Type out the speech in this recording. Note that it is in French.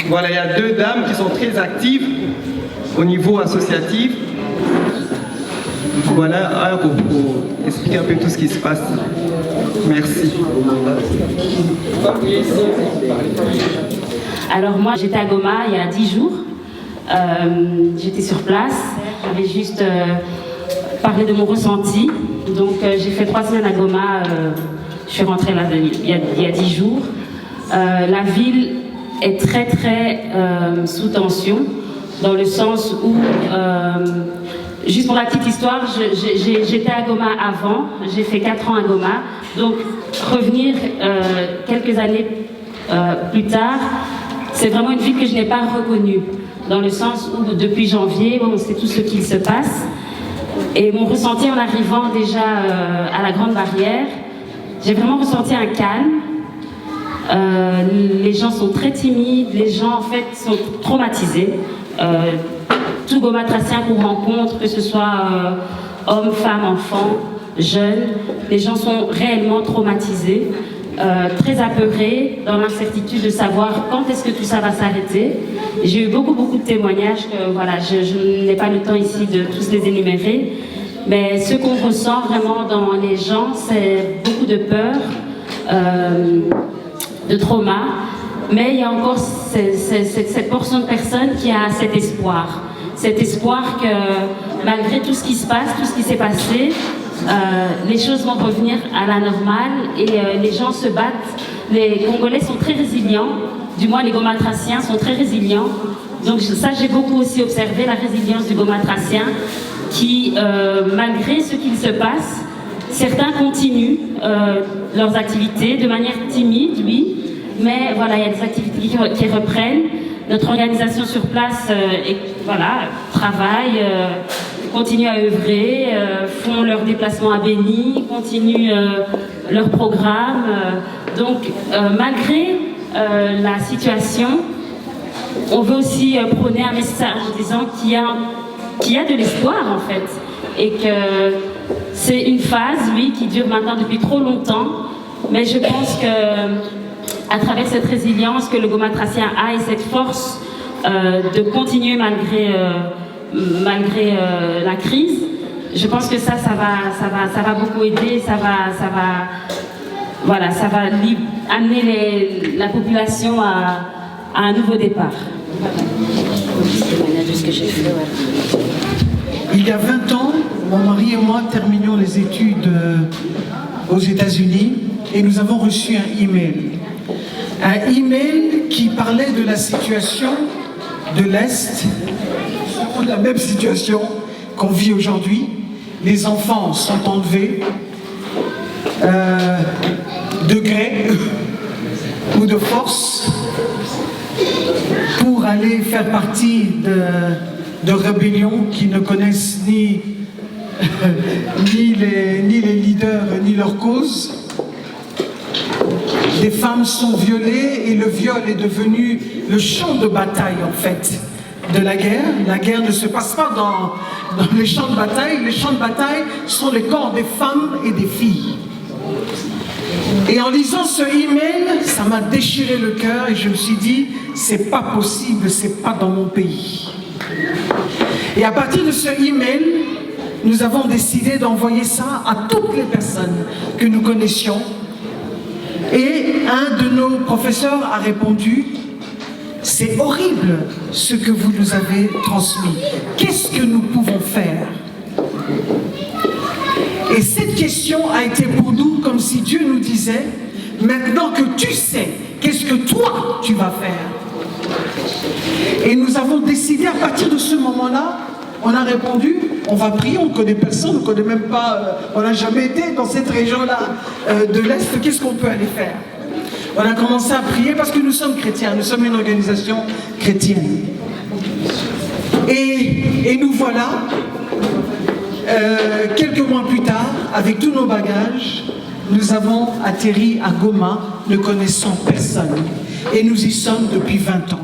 Voilà, il y a deux dames qui sont très actives au niveau associatif. Voilà, pour expliquer un peu tout ce qui se passe. Merci. Alors moi, j'étais à Goma il y a 10 jours. J'étais sur place. J'avais juste parlé de mon ressenti. Donc j'ai fait 3 semaines à Goma. Je suis rentrée là il y a 10 jours. La ville est très sous tension, dans le sens où, juste pour la petite histoire, j'étais à Goma avant, j'ai fait 4 ans à Goma, donc revenir quelques années plus tard, c'est vraiment une ville que je n'ai pas reconnue, dans le sens où depuis janvier, on sait tout ce qu'il se passe, et mon ressenti en arrivant déjà à la Grande Barrière, j'ai vraiment ressenti un calme. Les gens sont très timides, les gens en fait sont traumatisés. Tout Gomatracien qu'on rencontre, que ce soit hommes, femmes, enfants, jeunes, les gens sont réellement traumatisés, très apeurés, dans l'incertitude de savoir quand est-ce que tout ça va s'arrêter. J'ai eu beaucoup de témoignages, que, voilà, je n'ai pas le temps ici de tous les énumérer, mais ce qu'on ressent vraiment dans les gens, c'est beaucoup de peur, de trauma, mais il y a encore cette portion de personnes qui a cet espoir que malgré tout ce qui se passe, tout ce qui s'est passé, les choses vont revenir à la normale et les gens se battent. Les Congolais sont très résilients, du moins les Gomatraciens sont très résilients. Donc ça, j'ai beaucoup aussi observé la résilience du Gomatracien qui, malgré ce qu'il se passe, certains continuent leurs activités de manière timide, oui, mais voilà, il y a des activités qui reprennent. Notre organisation sur place travaille, continue à œuvrer, font leurs déplacements à Béni, continuent leur programme. Donc, malgré la situation, on veut aussi prôner un message en disant qu'il y a de l'espoir en fait, et que c'est une phase, oui, qui dure maintenant depuis trop longtemps, mais je pense que à travers cette résilience que le Gomatracien a et cette force de continuer malgré la crise, je pense que ça va beaucoup aider, ça va amener la population à un nouveau départ. Il y a 20 ans, mon mari et moi terminions les études aux États-Unis et nous avons reçu un email. Un email qui parlait de la situation de l'Est, la même situation qu'on vit aujourd'hui. Les enfants sont enlevés de gré ou de force pour aller faire partie de rébellions qui ne connaissent ni les leaders ni leur cause. Les femmes sont violées et le viol est devenu le champ de bataille en fait de la guerre. La guerre ne se passe pas dans les champs de bataille. Les champs de bataille sont les corps des femmes et des filles. Et en lisant ce email, ça m'a déchiré le cœur et je me suis dit, c'est pas possible, c'est pas dans mon pays. Et à partir de ce email, nous avons décidé d'envoyer ça à toutes les personnes que nous connaissions. Et un de nos professeurs a répondu, c'est horrible ce que vous nous avez transmis. Qu'est-ce que nous pouvons faire? Et cette question a été pour nous comme si Dieu nous disait, maintenant que tu sais, qu'est-ce que toi tu vas faire? Et nous avons décidé à partir de ce moment-là, on a répondu, on va prier, on ne connaît personne, on ne connaît même pas, on n'a jamais été dans cette région-là de l'Est, qu'est-ce qu'on peut aller faire? On a commencé à prier parce que nous sommes chrétiens, nous sommes une organisation chrétienne. Et nous voilà, quelques mois plus tard, avec tous nos bagages, nous avons atterri à Goma, ne connaissant personne. Et nous y sommes depuis 20 ans.